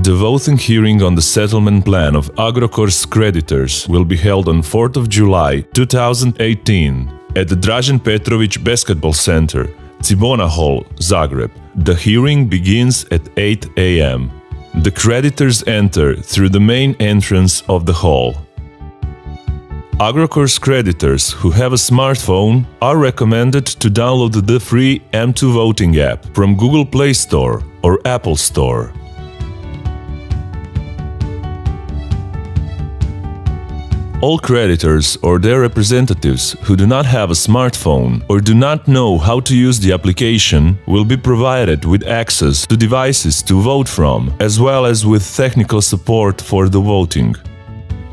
The voting hearing on the settlement plan of Agrokor's creditors will be held on 4th of July 2018 at the Dražen Petrović Basketball Center, Cibona Hall, Zagreb. The hearing begins at 8 a.m. The creditors enter through the main entrance of the hall. Agrokor's creditors who have a smartphone are recommended to download the free M2 voting app from Google Play Store or Apple Store. All creditors or their representatives who do not have a smartphone or do not know how to use the application will be provided with access to devices to vote from, as well as with technical support for the voting.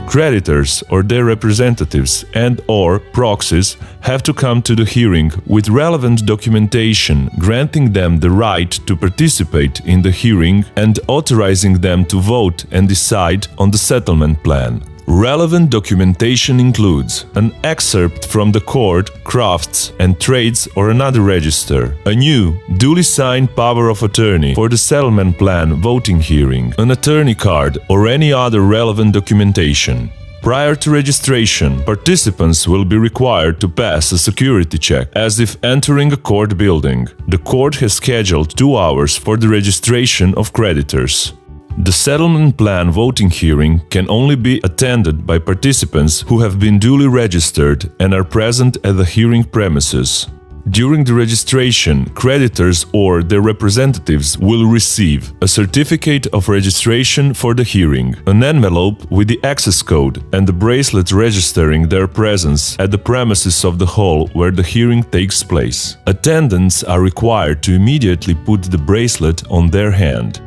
Creditors or their representatives and/or proxies have to come to the hearing with relevant documentation granting them the right to participate in the hearing and authorizing them to vote and decide on the settlement plan. Relevant documentation includes an excerpt from the court, crafts and trades or another register, a new, duly signed power of attorney for the settlement plan voting hearing, an attorney card or any other relevant documentation. Prior to registration, participants will be required to pass a security check as if entering a court building. The court has scheduled 2 hours for the registration of creditors. The settlement plan voting hearing can only be attended by participants who have been duly registered and are present at the hearing premises. During the registration, creditors or their representatives will receive a certificate of registration for the hearing, an envelope with the access code and the bracelet registering their presence at the premises of the hall where the hearing takes place. Attendants are required to immediately put the bracelet on their hand.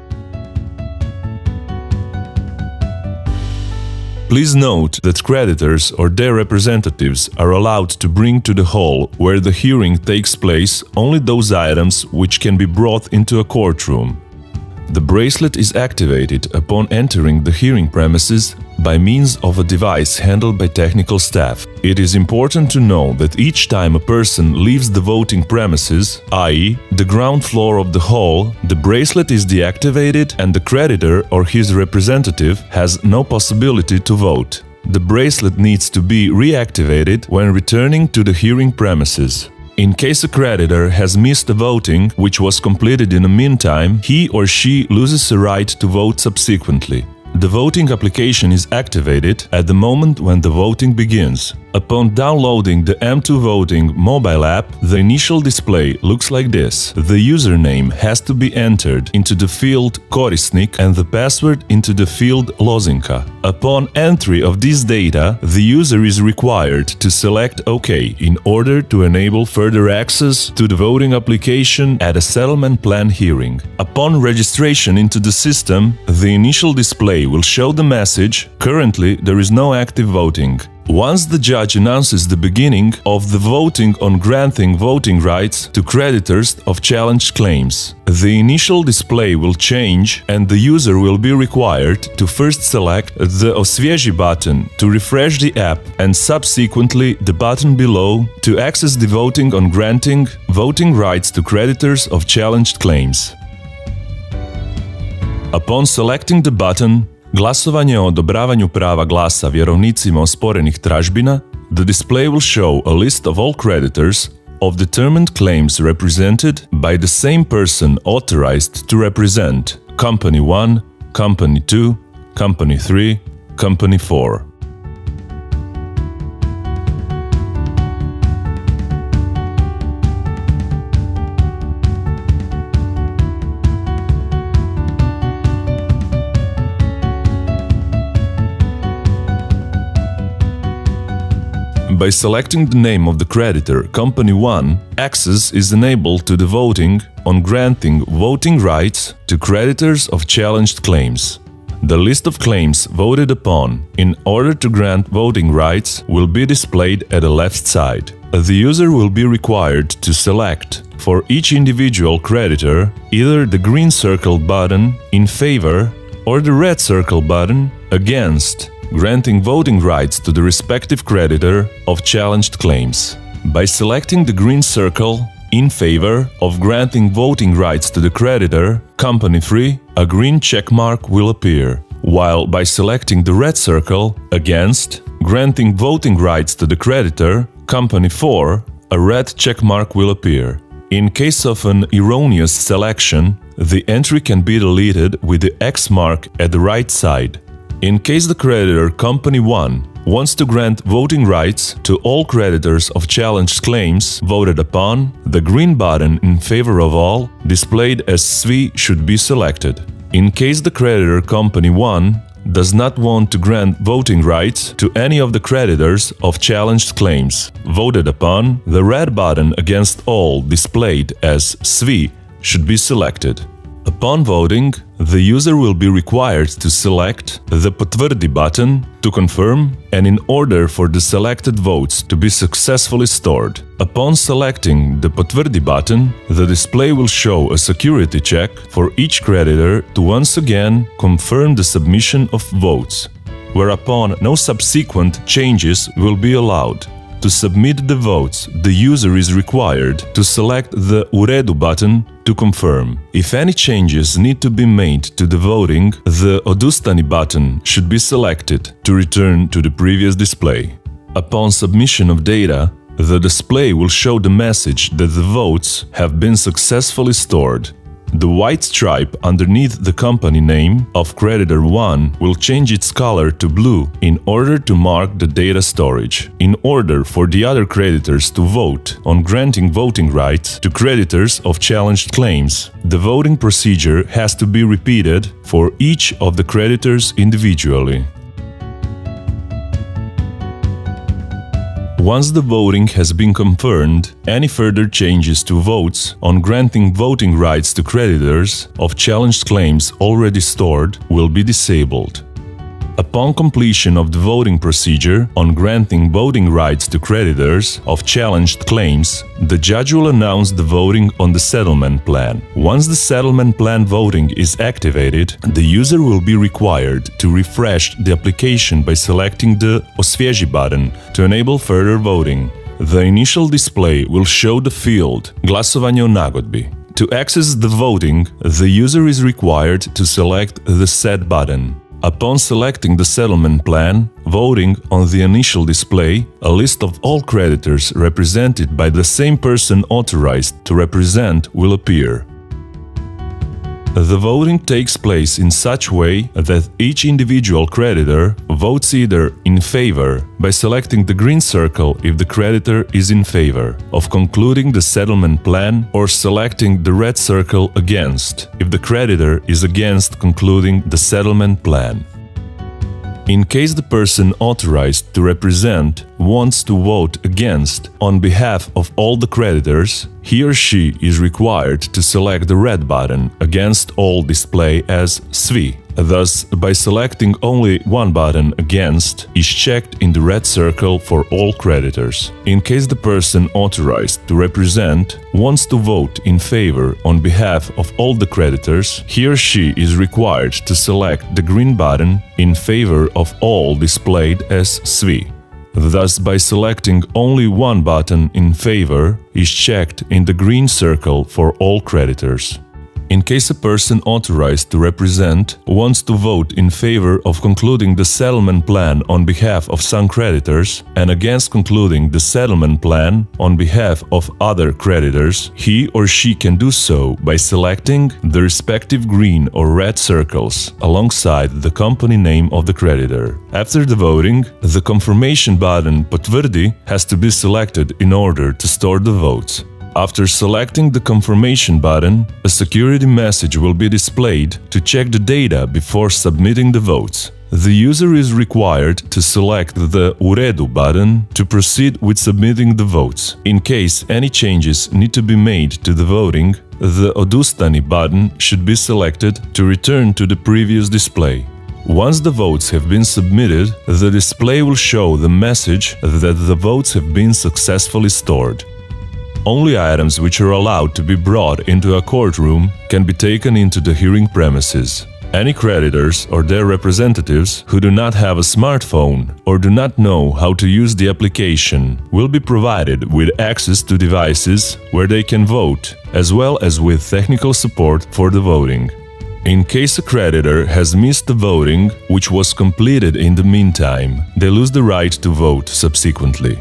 Please note that creditors or their representatives are allowed to bring to the hall where the hearing takes place only those items which can be brought into a courtroom. The bracelet is activated upon entering the hearing premises by means of a device handled by technical staff. It is important to know that each time a person leaves the voting premises, i.e., the ground floor of the hall, the bracelet is deactivated and the creditor or his representative has no possibility to vote. The bracelet needs to be reactivated when returning to the hearing premises. In case a creditor has missed the voting, which was completed in the meantime, he or she loses the right to vote subsequently. The voting application is activated at the moment when the voting begins. Upon downloading the M2 Voting mobile app, the initial display looks like this. The username has to be entered into the field Korisnik and the password into the field Lozinka. Upon entry of this data, the user is required to select OK in order to enable further access to the voting application at a settlement plan hearing. Upon registration into the system, the initial display will show the message, "Currently there is no active voting." Once the judge announces the beginning of the voting on granting voting rights to creditors of challenged claims, the initial display will change and the user will be required to first select the Osvježi button to refresh the app and subsequently the button below to access the voting on granting voting rights to creditors of challenged claims. Upon selecting the button, Glasovanje o odobravanju prava glasa vjerovnicima osporenih tražbina, the display will show a list of all creditors of determined claims represented by the same person authorized to represent Company 1, Company 2, Company 3, Company 4. By selecting the name of the creditor, Company 1, access is enabled to the voting on granting voting rights to creditors of challenged claims. The list of claims voted upon in order to grant voting rights will be displayed at the left side. The user will be required to select for each individual creditor either the green circle button in favor or the red circle button against, granting voting rights to the respective creditor of challenged claims. By selecting the green circle, In favor of granting voting rights to the creditor, company 3, a green check mark will appear, while by selecting the red circle, against, granting voting rights to the creditor, company 4, a red check mark will appear. In case of an erroneous selection, the entry can be deleted with the X mark at the right side. In case the creditor company 1 wants to grant voting rights to all creditors of challenged claims voted upon, the green button in favor of all, displayed as SVI, should be selected. In case the creditor company 1 does not want to grant voting rights to any of the creditors of challenged claims voted upon, the red button against all, displayed as SVI, should be selected. Upon voting, the user will be required to select the Potvrdi button to confirm, and in order for the selected votes to be successfully stored. Upon selecting the Potvrdi button, the display will show a security check for each creditor to once again confirm the submission of votes, whereupon no subsequent changes will be allowed. To submit the votes, the user is required to select the U redu button to confirm. If any changes need to be made to the voting, the Odustani button should be selected to return to the previous display. Upon submission of data, the display will show the message that the votes have been successfully stored. The white stripe underneath the company name of creditor 1 will change its color to blue in order to mark the data storage. In order for the other creditors to vote on granting voting rights to creditors of challenged claims, the voting procedure has to be repeated for each of the creditors individually. Once the voting has been confirmed, any further changes to votes on granting voting rights to creditors of challenged claims already stored will be disabled. Upon completion of the voting procedure on granting voting rights to creditors of challenged claims, the judge will announce the voting on the settlement plan. Once the settlement plan voting is activated, the user will be required to refresh the application by selecting the Osvježi button to enable further voting. The initial display will show the field Glasovanje o nagodbi. To access the voting, the user is required to select the Set button. Upon selecting the settlement plan, voting on the initial display, a list of all creditors represented by the same person authorized to represent will appear. The voting takes place in such way that each individual creditor votes either in favor by selecting the green circle if the creditor is in favor of concluding the settlement plan, or selecting the red circle against if the creditor is against concluding the settlement plan. In case the person authorized to represent wants to vote against on behalf of all the creditors, he or she is required to select the red button against all display as SVI. Thus, by selecting only one button against is checked in the red circle for all creditors. In case the person authorized to represent wants to vote in favor on behalf of all the creditors, he or she is required to select the green button in favor of all displayed as SVI. Thus, by selecting only one button in favor is checked in the green circle for all creditors. In case a person authorized to represent wants to vote in favor of concluding the settlement plan on behalf of some creditors and against concluding the settlement plan on behalf of other creditors, he or she can do so by selecting the respective green or red circles alongside the company name of the creditor. After the voting, the confirmation button Potvrdi has to be selected in order to store the votes. After selecting the confirmation button, a security message will be displayed to check the data before submitting the votes. The user is required to select the U redu button to proceed with submitting the votes. In case any changes need to be made to the voting, the Odustani button should be selected to return to the previous display. Once the votes have been submitted, the display will show the message that the votes have been successfully stored. Only items which are allowed to be brought into a courtroom can be taken into the hearing premises. Any creditors or their representatives who do not have a smartphone or do not know how to use the application will be provided with access to devices where they can vote, as well as with technical support for the voting. In case a creditor has missed the voting, which was completed in the meantime, they lose the right to vote subsequently.